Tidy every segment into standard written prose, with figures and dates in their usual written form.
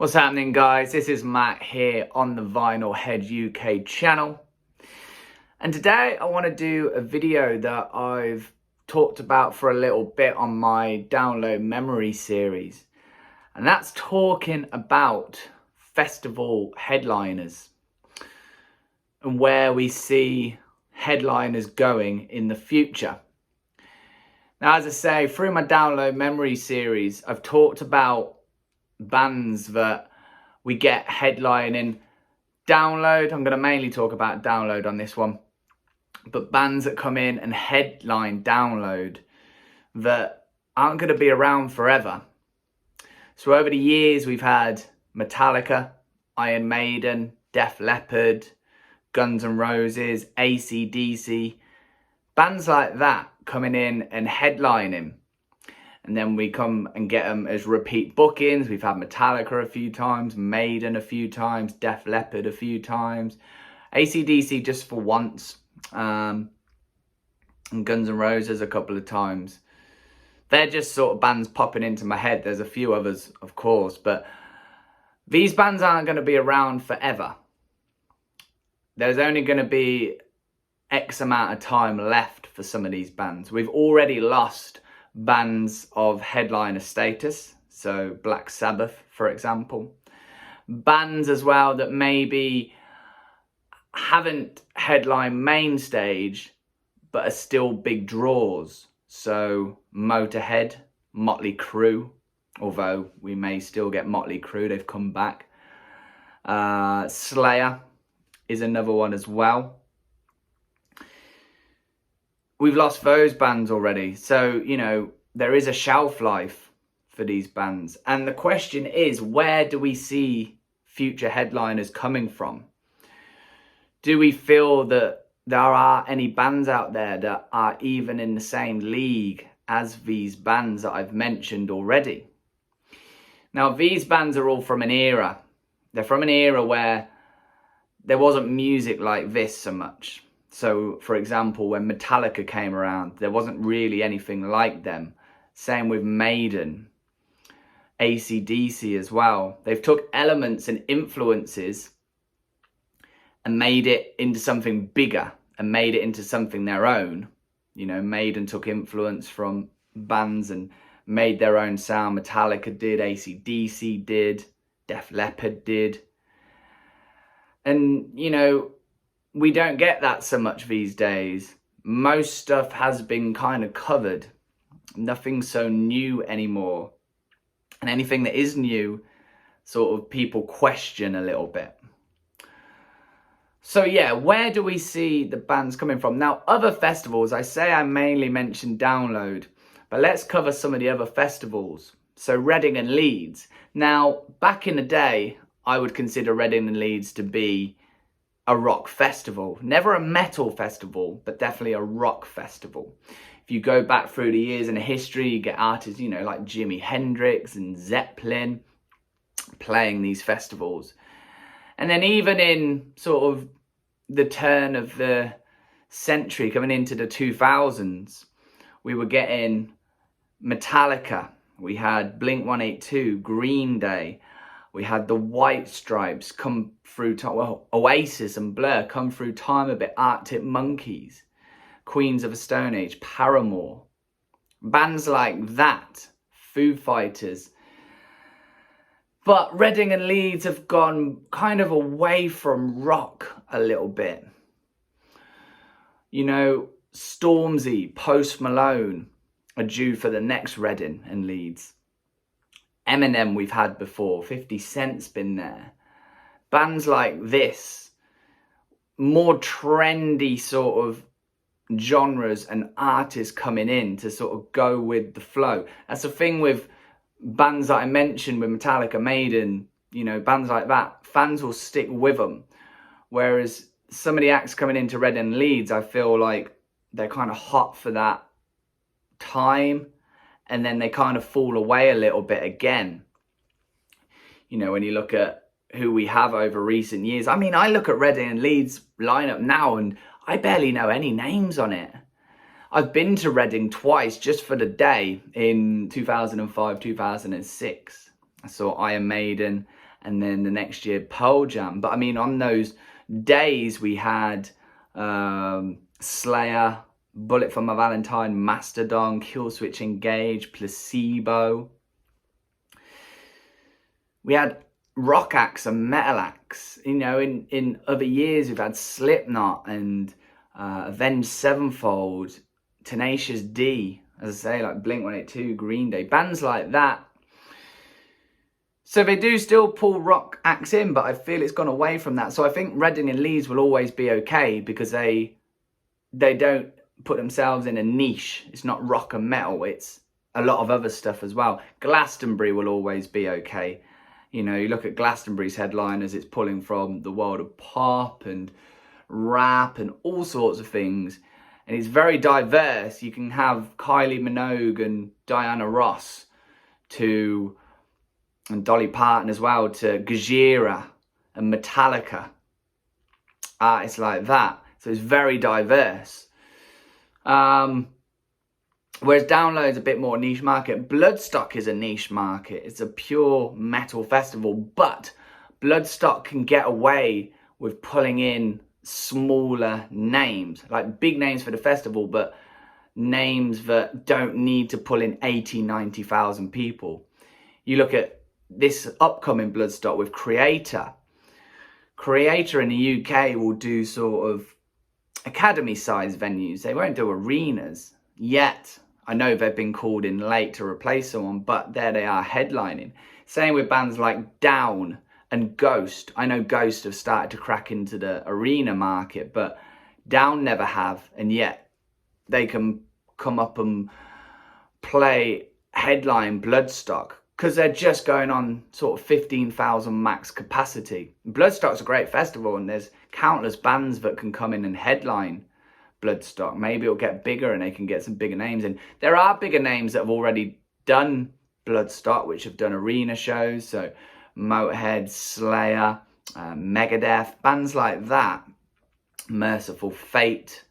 What's happening, guys? This is Matt here on the Vinyl Head UK channel. And today I want to do a video that I've talked about for a little bit on my Download Memory series. And that's talking about festival headliners and where we see headliners going in the future. Now, as I say, through my Download Memory series, I've talked about bands that we get headlining Download. I'm going to mainly talk about Download on this one, but bands that come in and headline Download that aren't going to be around forever. So over the years we've had Metallica, Iron Maiden, Def Leppard, Guns N' Roses, AC/DC, bands like that coming in and headlining. And then we come and get them as repeat bookings. We've had Metallica a few times, Maiden a few times, Def Leppard a few times, AC/DC just for once, and Guns N' Roses a couple of times. They're just sort of bands popping into my head. There's a few others, of course, but these bands aren't going to be around forever. There's only going to be X amount of time left for some of these bands. We've already lost bands of headliner status, so Black Sabbath, for example. Bands as well that maybe haven't headlined main stage, but are still big draws. So Motorhead, Motley Crue, although we may still get Motley Crue, they've come back. Slayer is another one as well. We've lost those bands already. So, you know, there is a shelf life for these bands. And the question is, where do we see future headliners coming from? Do we feel that there are any bands out there that are even in the same league as these bands that I've mentioned already? Now, these bands are all from an era. They're from an era where there wasn't music like this so much. So, for example, when Metallica came around, there wasn't really anything like them. Same with Maiden, AC/DC as well. They've took elements and influences and made it into something bigger and made it into something their own. You know, Maiden took influence from bands and made their own sound. Metallica did, AC/DC did, Def Leppard did. And, you know, we don't get that so much these days. Most stuff has been kind of covered. Nothing's so new anymore. And anything that is new, sort of people question a little bit. So yeah, where do we see the bands coming from? Now, other festivals, I say I mainly mentioned Download, but let's cover some of the other festivals. So Reading and Leeds. Now, back in the day, I would consider Reading and Leeds to be a rock festival. Never a metal festival, but definitely a rock festival. If you go back through the years in history, you get artists, you know, like Jimi Hendrix and Zeppelin playing these festivals. And then even in sort of the turn of the century, coming into the 2000s, we were getting Metallica. We had Blink-182, Green Day. We had the White Stripes come through time, well, Oasis and Blur come through time a bit, Arctic Monkeys, Queens of the Stone Age, Paramore. Bands like that, Foo Fighters. But Reading and Leeds have gone kind of away from rock a little bit. You know, Stormzy, Post Malone are due for the next Reading and Leeds. Eminem we've had before, 50 Cent's been there. Bands like this, more trendy sort of genres and artists coming in to sort of go with the flow. That's the thing with bands that I mentioned with Metallica, Maiden, you know, bands like that. Fans will stick with them. Whereas some of the acts coming into Reading and Leeds, I feel like they're kind of hot for that time. And then they kind of fall away a little bit again. You know, when you look at who we have over recent years. I mean, I look at Reading and Leeds lineup now and I barely know any names on it. I've been to Reading twice just for the day in 2005, 2006. I saw Iron Maiden, and then the next year Pearl Jam. But I mean, on those days we had Slayer, Bullet for My Valentine, Mastodon, Killswitch Engage, Placebo. We had rock acts and metal acts. You know, in other years we've had Slipknot and Avenged Sevenfold, Tenacious D, as I say, like Blink-182, Green Day, bands like that. So they do still pull rock acts in, but I feel it's gone away from that. So I think Reading and Leeds will always be okay because they don't put themselves in a niche. It's not rock and metal, it's a lot of other stuff as well. Glastonbury will always be okay. You know, you look at Glastonbury's headliners, it's pulling from the world of pop and rap and all sorts of things. And it's very diverse. You can have Kylie Minogue and Diana Ross and Dolly Parton as well, to Gojira and Metallica. Artists like that. So it's very diverse. Whereas Download's a bit more niche market. Bloodstock is a niche market. It's a pure metal festival, but Bloodstock can get away with pulling in smaller names, like big names for the festival, but names that don't need to pull in 80, 90,000 people. You look at this upcoming Bloodstock with Creator. Creator in the UK will do sort of academy-sized venues. They won't do arenas yet. I know they've been called in late to replace someone, but there they are headlining. Same with bands like Down and Ghost. I know Ghost have started to crack into the arena market, but Down never have, and yet they can come up and play headline Bloodstock because they're just going on sort of 15,000 max capacity. Bloodstock's a great festival, and there's countless bands that can come in and headline Bloodstock. Maybe it'll get bigger and they can get some bigger names in. There are bigger names that have already done Bloodstock, which have done arena shows. So Motorhead, Slayer, Megadeth, bands like that. Merciful Fate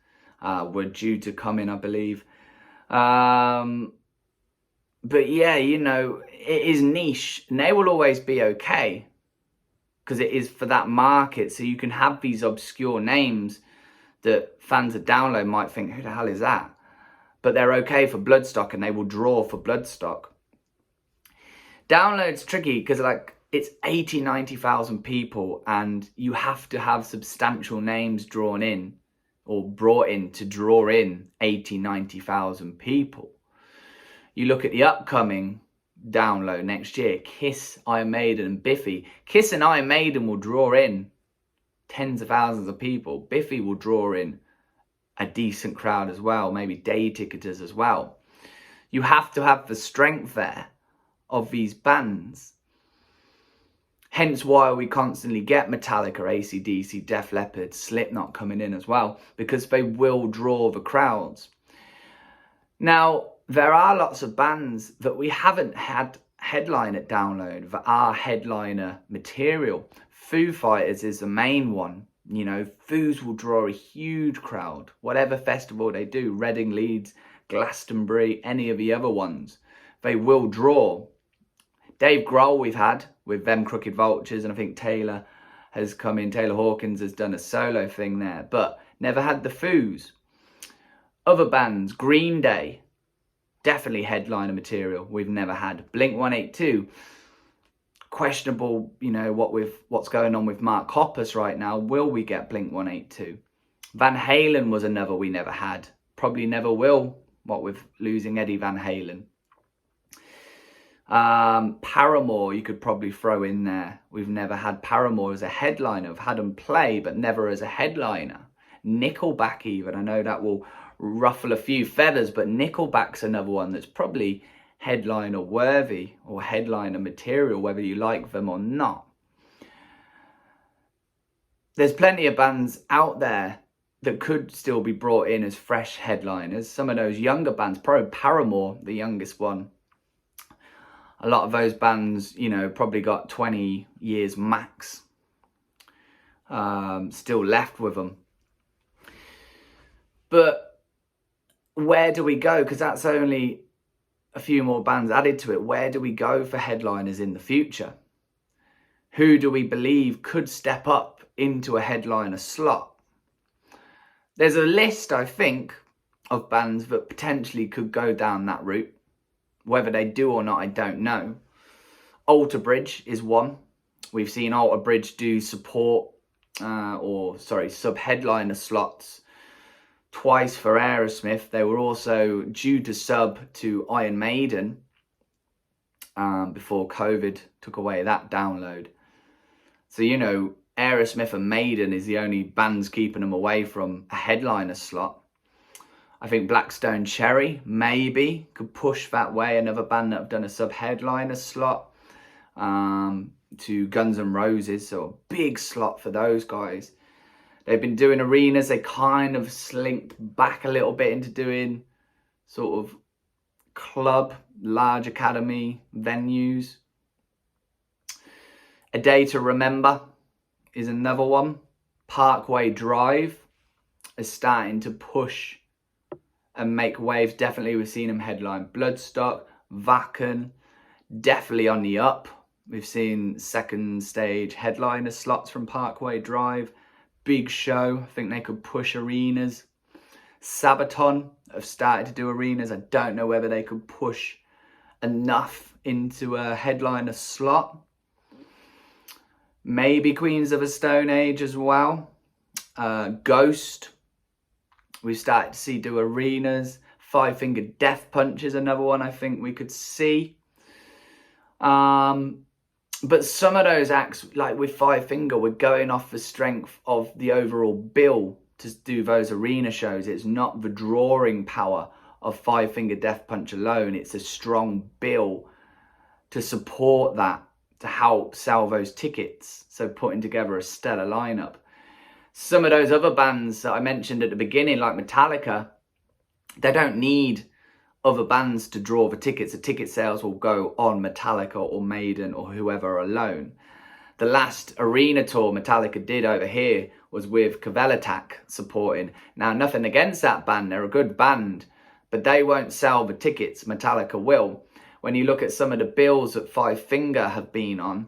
were due to come in, I believe. But yeah, you know, it is niche, and they will always be okay because it is for that market. So you can have these obscure names that fans of Download might think, who the hell is that? But they're okay for Bloodstock, and they will draw for Bloodstock. Download's tricky because like it's 80, 90,000 people, and you have to have substantial names drawn in or brought in to draw in 80, 90,000 people. You look at the upcoming Download next year, Kiss, Iron Maiden and Biffy. Kiss and Iron Maiden will draw in tens of thousands of people. Biffy will draw in a decent crowd as well, maybe day ticketers as well. You have to have the strength there of these bands. Hence why we constantly get Metallica, AC/DC, Def Leppard, Slipknot coming in as well, because they will draw the crowds. Now, there are lots of bands that we haven't had headline at Download that are headliner material. Foo Fighters is the main one. You know, Foos will draw a huge crowd, whatever festival they do, Reading, Leeds, Glastonbury, any of the other ones, they will draw. Dave Grohl we've had with them Crooked Vultures, and I think Taylor has come in, Taylor Hawkins has done a solo thing there, but never had the Foos. Other bands, Green Day, definitely headliner material, we've never had. Blink-182, questionable, you know, what's going on with Mark Hoppus right now. Will we get Blink-182? Van Halen was another we never had. Probably never will, what with losing Eddie Van Halen. Paramore, you could probably throw in there. We've never had Paramore as a headliner. I've had them play, but never as a headliner. Nickelback even, I know that will ruffle a few feathers, but Nickelback's another one that's probably headliner worthy or headliner material, whether you like them or not. There's plenty of bands out there that could still be brought in as fresh headliners. Some of those younger bands, probably Paramore, the youngest one. A lot of those bands, you know, probably got 20 years max still left with them. But where do we go? Because that's only a few more bands added to it, where do we go for headliners in the future? Who do we believe could step up into a headliner slot? There's a list, I think, of bands that potentially could go down that route. Whether they do or not, I don't know. Alter Bridge is one. We've seen Alter Bridge do sub-headliner slots twice for Aerosmith. They were also due to sub to Iron Maiden before COVID took away that download. So, you know, Aerosmith and Maiden is the only bands keeping them away from a headliner slot. I think Blackstone Cherry maybe could push that way, another band that have done a sub-headliner slot to Guns N' Roses, so a big slot for those guys. They've been doing arenas. They kind of slinked back a little bit into doing sort of club, large academy venues. A Day to Remember is another one. Parkway Drive is starting to push and make waves. Definitely we've seen them headline Bloodstock, Wacken, definitely on the up. We've seen second stage headliner slots from Parkway Drive. Big show. I think they could push arenas. Sabaton have started to do arenas. I don't know whether they could push enough into a headliner slot. Maybe Queens of the Stone Age as well. Ghost, we started to see do arenas. Five Finger Death Punch is another one I think we could see. But some of those acts, like with Five Finger, we're going off the strength of the overall bill to do those arena shows. It's not the drawing power of Five Finger Death Punch alone. It's a strong bill to support that, to help sell those tickets. So putting together a stellar lineup. Some of those other bands that I mentioned at the beginning, like Metallica, they don't need other bands to draw the tickets. The ticket sales will go on Metallica or Maiden or whoever alone. The last arena tour Metallica did over here was with Kvelertak supporting. Now, nothing against that band. They're a good band, but they won't sell the tickets. Metallica will. When you look at some of the bills that Five Finger have been on,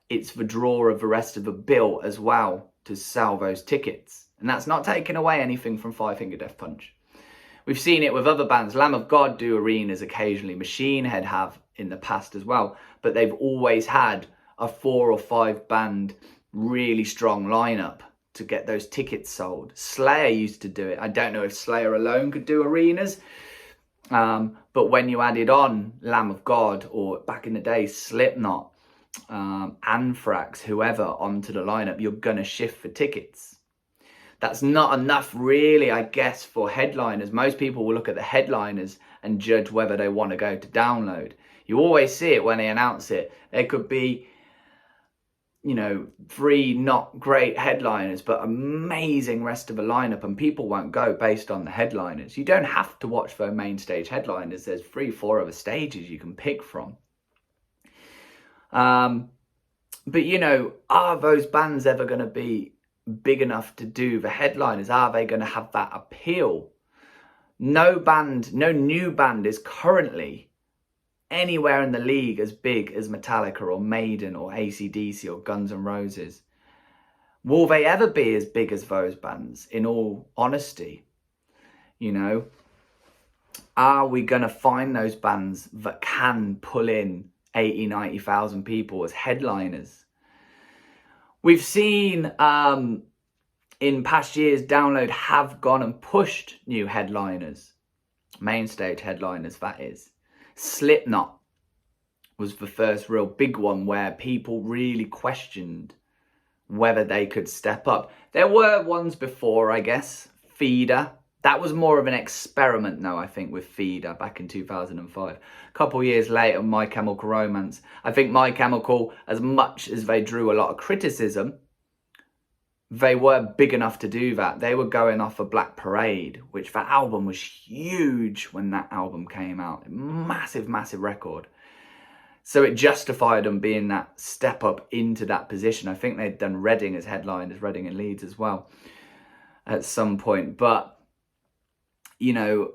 it's the draw of the rest of the bill as well to sell those tickets. And that's not taking away anything from Five Finger Death Punch. We've seen it with other bands. Lamb of God do arenas occasionally. Machine Head have in the past as well. But they've always had a 4 or 5 band really strong lineup to get those tickets sold. Slayer used to do it. I don't know if Slayer alone could do arenas. But when you added on Lamb of God, or back in the day, Slipknot, Anthrax, whoever, onto the lineup, you're going to shift for tickets. That's not enough really, I guess, for headliners. Most people will look at the headliners and judge whether they want to go to download. You always see it when they announce it. There could be, you know, 3 not great headliners, but amazing rest of the lineup, and people won't go based on the headliners. You don't have to watch for main stage headliners. There's 3, 4 other stages you can pick from. But, you know, are those bands ever going to be big enough to do the headliners? Are they going to have that appeal? No new band is currently anywhere in the league as big as Metallica or Maiden or AC/DC or Guns N' Roses. Will they ever be as big as those bands, in all honesty? You know, are we going to find those bands that can pull in 80, 90,000 people as headliners? We've seen in past years, Download have gone and pushed new headliners, main stage headliners, that is. Slipknot was the first real big one where people really questioned whether they could step up. There were ones before, I guess. Feeder. That was more of an experiment, though, I think, with Feeder back in 2005. A couple of years later, My Chemical Romance. I think My Chemical, as much as they drew a lot of criticism, they were big enough to do that. They were going off a Black Parade, which that album was huge when that album came out. Massive, massive record. So it justified them being that step up into that position. I think they'd done Reading as headliners, Reading and Leeds as well, at some point. But, you know,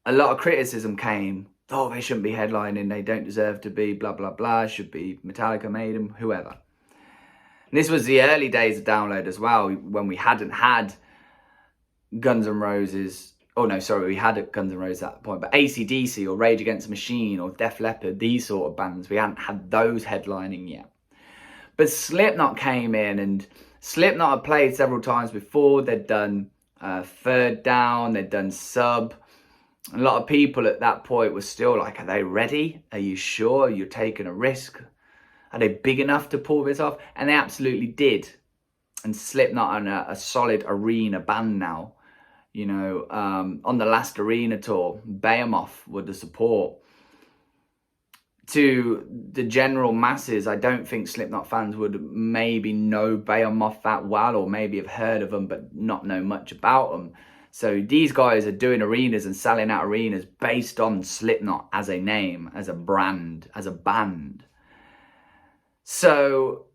a lot of criticism came. Oh, they shouldn't be headlining. They don't deserve to be blah, blah, blah. Should be Metallica, Maiden, whoever. And this was the early days of Download as well, when we hadn't had Guns N' Roses. Oh, no, sorry, we had Guns N' Roses at that point. But AC/DC or Rage Against the Machine or Def Leppard, these sort of bands, we hadn't had those headlining yet. But Slipknot came in, and Slipknot had played several times before. They'd done Third Down, they'd done Sub. A lot of people at that point were still like, are they ready? Are you sure you're taking a risk? Are they big enough to pull this off? And they absolutely did. And Slipknot are a solid arena band now. You know, on the last arena tour, Behemoth were the support. To the general masses, I don't think Slipknot fans would maybe know Behemoth that well, or maybe have heard of them but not know much about them. So these guys are doing arenas and selling out arenas based on Slipknot as a name, as a brand, as a band. So,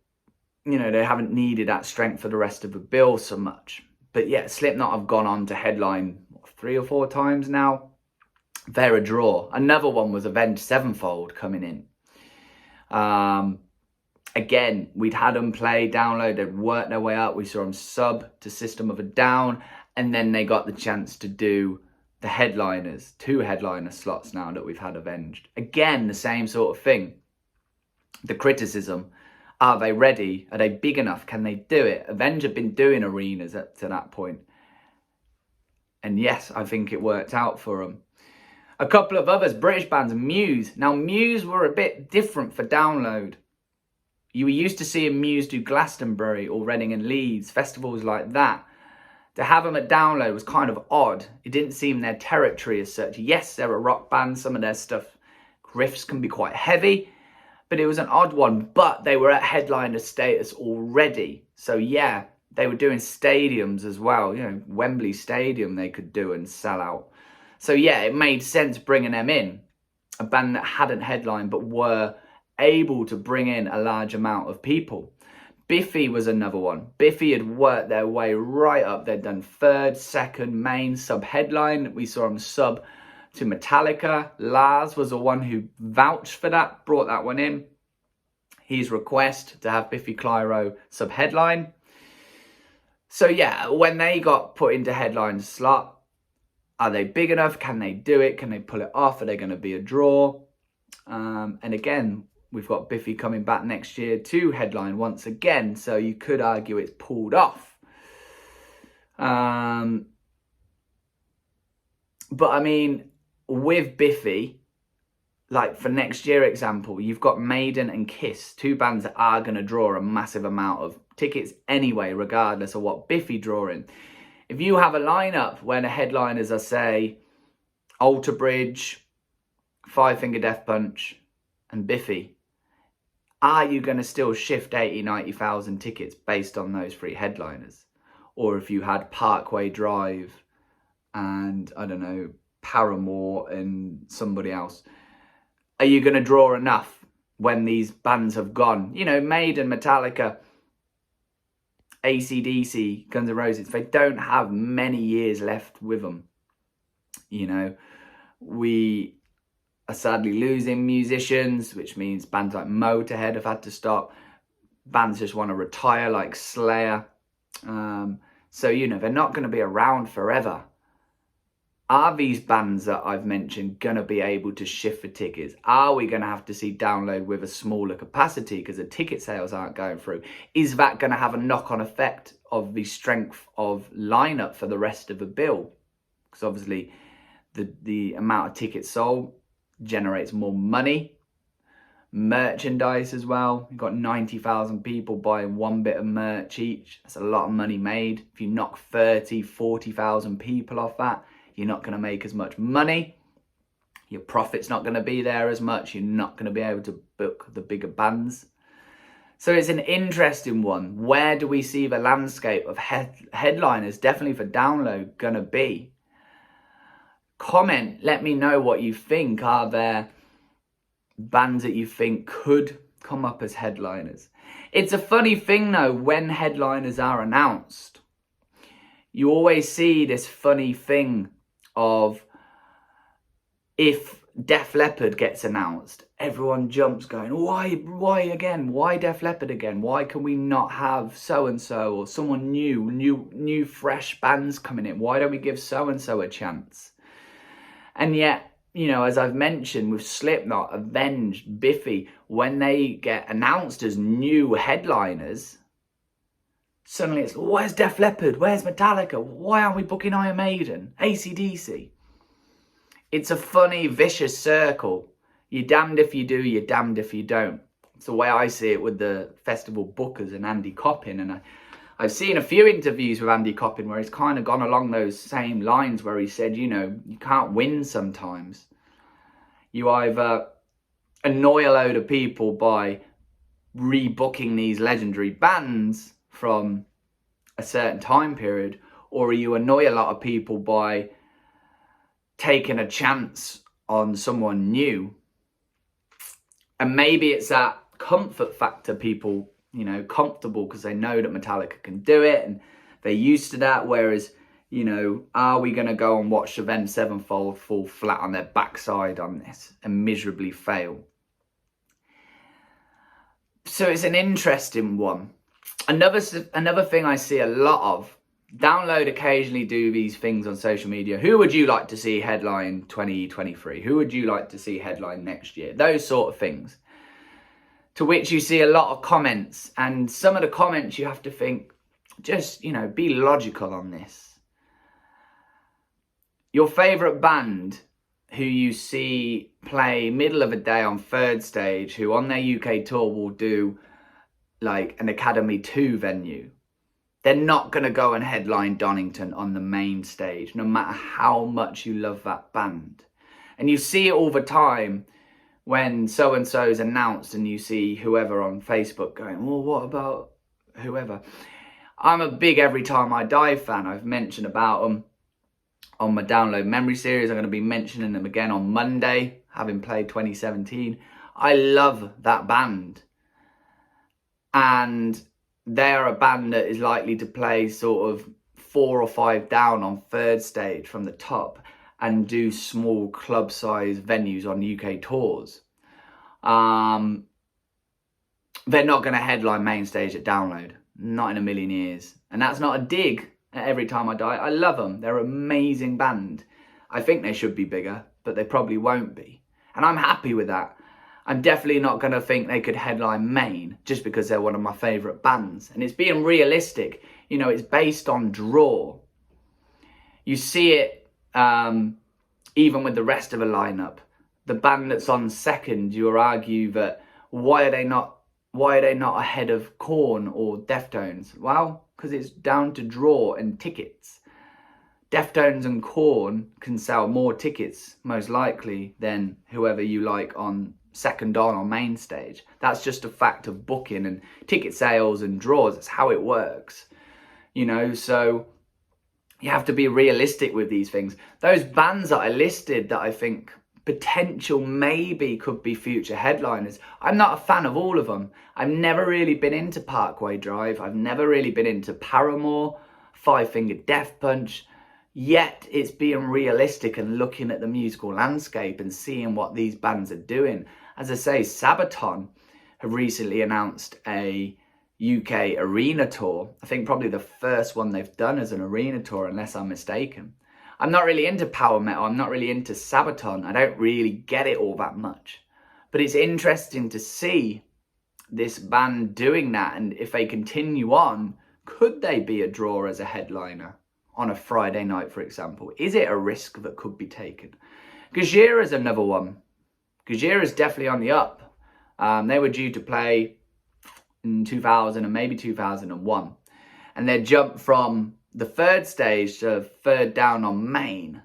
you know, they haven't needed that strength for the rest of the bill so much. But yeah, Slipknot have gone on to headline 3 or 4 times now. They're a draw. Another one was Avenged Sevenfold coming in. Again, we'd had them play Download. They'd worked their way up. We saw them sub to System of a Down. And then they got the chance to do the headliners. 2 headliner slots now that we've had Avenged. Again, the same sort of thing. The criticism. Are they ready? Are they big enough? Can they do it? Avenged have been doing arenas up to that point. And yes, I think it worked out for them. A couple of others, British bands, Muse. Now, Muse were a bit different for Download. You were used to seeing Muse do Glastonbury or Reading and Leeds, festivals like that. To have them at Download was kind of odd. It didn't seem their territory as such. Yes, they're a rock band. Some of their stuff, riffs can be quite heavy. But it was an odd one. But they were at headliner status already. So yeah, they were doing stadiums as well. You know, Wembley Stadium they could do and sell out. So yeah, it made sense bringing them in. A band that hadn't headlined but were able to bring in a large amount of people. Biffy was another one. Biffy had worked their way right up. They'd done 3rd, 2nd, main, sub headline. We saw them sub to Metallica. Lars was the one who vouched for that, brought that one in. His request to have Biffy Clyro sub headline. So yeah, when they got put into headline slot, are they big enough? Can they do it? Can they pull it off? Are they going to be a draw? And again, we've got Biffy coming back next year to headline once again. So you could argue it's pulled off. But I mean, with Biffy, like for next year example, you've got Maiden and Kiss, 2 bands that are going to draw a massive amount of tickets anyway, regardless of what Biffy drawing. If you have a lineup where the headliners are, say, Alter Bridge, Five Finger Death Punch, and Biffy, are you going to still shift 80, 90,000 tickets based on those 3 headliners? Or if you had Parkway Drive and, I don't know, Paramore and somebody else, are you going to draw enough when these bands have gone? You know, Maiden, Metallica, AC/DC, Guns N' Roses, they don't have many years left with them. You know, we are sadly losing musicians, which means bands like Motorhead have had to stop. Bands just want to retire, like Slayer. So, you know, they're not going to be around forever. Are these bands that I've mentioned going to be able to shift for tickets? Are we going to have to see Download with a smaller capacity because the ticket sales aren't going through? Is that going to have a knock-on effect of the strength of lineup for the rest of the bill? Because obviously the amount of tickets sold generates more money. Merchandise as well. You've got 90,000 people buying 1 bit of merch each. That's a lot of money made. If you knock 30, 40,000 people off that, you're not going to make as much money. Your profit's not going to be there as much. You're not going to be able to book the bigger bands. So it's an interesting one. Where do we see the landscape of headliners, definitely for Download, going to be? Comment, let me know what you think. Are there bands that you think could come up as headliners? It's a funny thing though, when headliners are announced, you always see this funny thing of if Def Leppard gets announced, everyone jumps going, why again? Why Def Leppard again? Why can we not have so-and-so or someone new, fresh bands coming in? Why don't we give so-and-so a chance? And yet, you know, as I've mentioned with Slipknot, Avenged, Biffy, when they get announced as new headliners, suddenly it's, where's Def Leppard? Where's Metallica? Why aren't we booking Iron Maiden? AC/DC? It's a funny, vicious circle. You're damned if you do, you're damned if you don't. It's the way I see it with the festival bookers and Andy Coppin. And I've seen a few interviews with Andy Coppin where he's kind of gone along those same lines, where he said, you know, you can't win sometimes. You either annoy a load of people by rebooking these legendary bands from a certain time period, or you annoy a lot of people by taking a chance on someone new. And maybe it's that comfort factor, people, you know, comfortable because they know that Metallica can do it and they're used to that. Whereas, you know, are we going to go and watch Avenged Sevenfold fall flat on their backside on this and miserably fail? So it's an interesting one. Another thing I see a lot of, Download occasionally do these things on social media. Who would you like to see headline 2023? Who would you like to see headline next year? Those sort of things. To which you see a lot of comments, and some of the comments you have to think, just, you know, be logical on this. Your favourite band who you see play middle of a day on Third Stage, who on their UK tour will do like an Academy 2 venue. They're not going to go and headline Donington on the main stage, no matter how much you love that band. And you see it all the time when so-and-so's announced and you see whoever on Facebook going, well, what about whoever? I'm a big Every Time I Die fan. I've mentioned about them on my Download Memory series. I'm going to be mentioning them again on Monday, having played 2017. I love that band. And they're a band that is likely to play sort of 4 or 5 down on Third Stage from the top and do small club size venues on UK tours. They're not going to headline main stage at Download. Not in a million years. And that's not a dig at Every Time I Die. I love them. They're an amazing band. I think they should be bigger, but they probably won't be. And I'm happy with that. I'm definitely not going to think they could headline main just because they're one of my favourite bands. And it's being realistic. You know, it's based on draw. You see it even with the rest of the lineup. The band that's on second, you'll argue that why are they not ahead of Korn or Deftones? Well, because it's down to draw and tickets. Deftones and Korn can sell more tickets, most likely, than whoever you like on second on main stage. That's just a fact of booking and ticket sales and draws. That's how it works, you know. So you have to be realistic with these things. Those bands that I listed that I think potential maybe could be future headliners, I'm not a fan of all of them. I've never really been into Parkway Drive. I've never really been into Paramore, Five Finger Death Punch. Yet it's being realistic and looking at the musical landscape and seeing what these bands are doing. As I say, Sabaton have recently announced a UK arena tour. I think probably the first one they've done as an arena tour, unless I'm mistaken. I'm not really into power metal. I'm not really into Sabaton. I don't really get it all that much. But it's interesting to see this band doing that. And if they continue on, could they be a draw as a headliner on a Friday night, for example? Is it a risk that could be taken? Gojira is another one. Gojira is definitely on the up. They were due to play in 2000 and maybe 2001. And they jumped from the Third Stage to third down on main,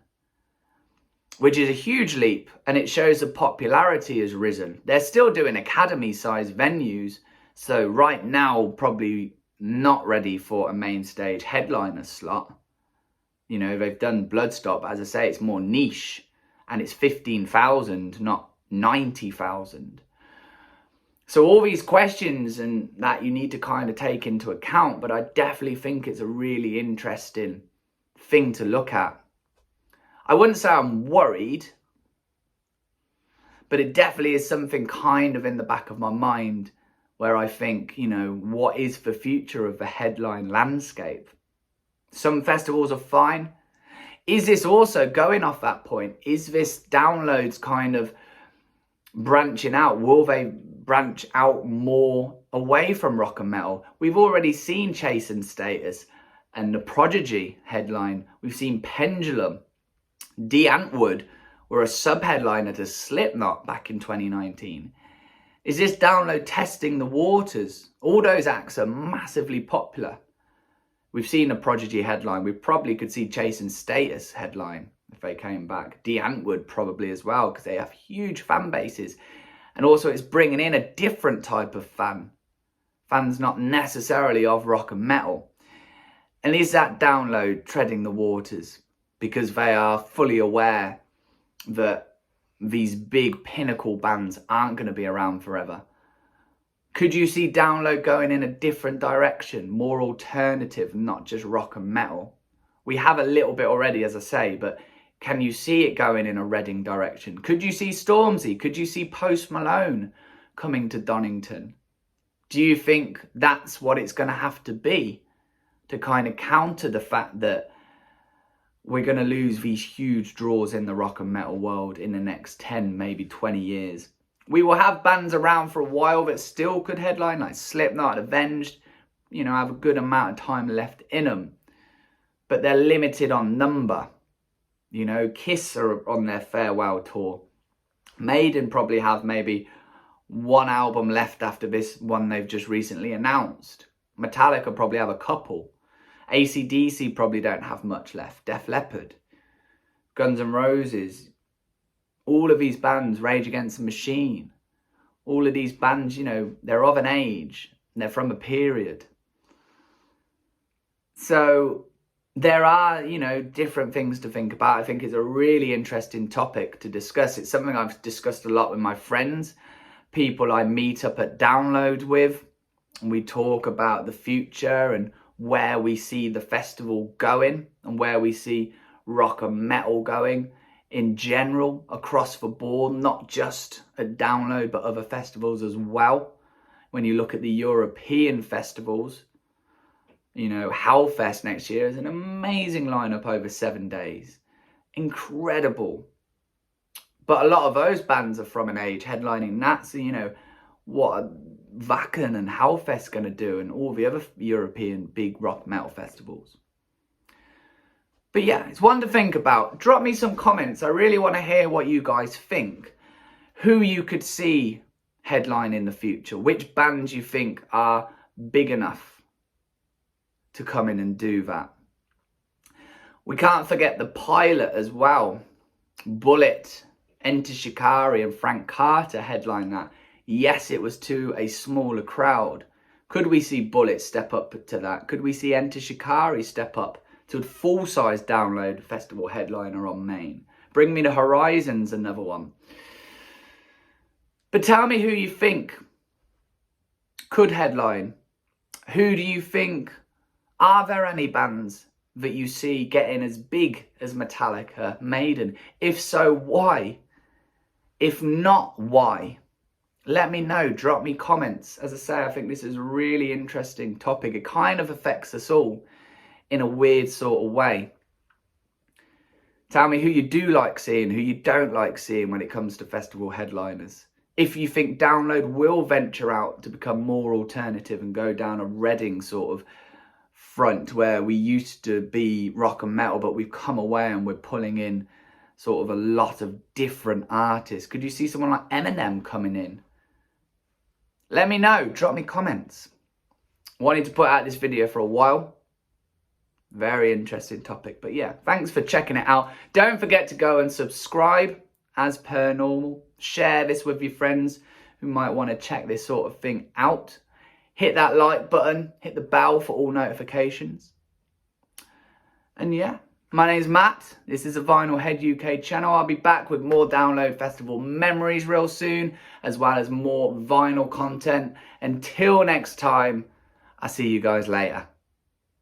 which is a huge leap. And it shows the popularity has risen. They're still doing academy-sized venues. So right now, probably not ready for a main stage headliner slot. You know, they've done Bloodstock, but as I say, it's more niche. And it's 15,000, not 90,000. So all these questions and that you need to kind of take into account, but I definitely think it's a really interesting thing to look at. I wouldn't say I'm worried, But it definitely is something kind of in the back of my mind where I think, you know, what is the future of the headline landscape? Some festivals are fine. Is this also, going off that point, is this downloads kind of branching out? Will they branch out more away from rock and metal? We've already seen Chase and Status and The Prodigy headline. We've seen Pendulum. Antwoord were a sub-headliner to Slipknot back in 2019. Is this download testing the waters? All those acts are massively popular. We've seen The Prodigy headline. We probably could see Chase and Status headline if they came back. Antwoord probably as well, because they have huge fan bases. And also it's bringing in a different type of fan. Fans not necessarily of rock and metal. And is that download treading the waters? Because they are fully aware that these big pinnacle bands aren't going to be around forever. Could you see download going in a different direction, more alternative, not just rock and metal? We have a little bit already, as I say, but can you see it going in a Reading direction? Could you see Stormzy? Could you see Post Malone coming to Donington? Do you think that's what it's going to have to be to kind of counter the fact that we're going to lose these huge draws in the rock and metal world in the next 10, maybe 20 years? We will have bands around for a while that still could headline, like Slipknot, Avenged, you know, have a good amount of time left in them. But they're limited on number. You know, Kiss are on their farewell tour. Maiden probably have maybe one album left after this one they've just recently announced. Metallica probably have a couple. AC/DC probably don't have much left. Def Leppard, Guns N' Roses, all of these bands, Rage Against the Machine, all of these bands, you know, they're of an age, and they're from a period. So there are, you know, different things to think about. I think it's a really interesting topic to discuss. It's something I've discussed a lot with my friends, people I meet up at Download with, and we talk about the future and where we see the festival going and where we see rock and metal going in general across the board, not just at Download but other festivals as well. When you look at the European festivals, you know, Hellfest next year is an amazing lineup over 7 days. Incredible. But a lot of those bands are from an age headlining that, so you know, what are Wacken and Hellfest going to do and all the other European big rock metal festivals? But yeah, it's one to think about. Drop me some comments. I really want to hear what you guys think. Who you could see headline in the future. Which bands you think are big enough to come in and do that. We can't forget the Pilot as well. Bullet, Enter Shikari and Frank Carter headline that. Yes, it was to a smaller crowd. Could we see Bullet step up to that? Could we see Enter Shikari step up to a full-size Download festival headliner on Main? Bring Me the Horizon's another one. But tell me who you think could headline. Who do you think? Are there any bands that you see getting as big as Metallica, Maiden? If so, why? If not, why? Let me know. Drop me comments. As I say, I think this is a really interesting topic. It kind of affects us all in a weird sort of way. Tell me who you do like seeing, who you don't like seeing when it comes to festival headliners. If you think Download will venture out to become more alternative and go down a Reading sort of front where we used to be rock and metal, but we've come away and we're pulling in sort of a lot of different artists. Could you see someone like Eminem coming in? Let me know. Drop me comments. Wanted to put out this video for a while. Very interesting topic. But yeah, thanks for checking it out. Don't forget to go and subscribe as per normal. Share this with your friends who might want to check this sort of thing out. Hit that like button. Hit the bell for all notifications. And yeah, my name's Matt. This is a Vinyl Head UK channel. I'll be back with more Download Festival memories real soon, as well as more vinyl content. Until next time, I'll see you guys later.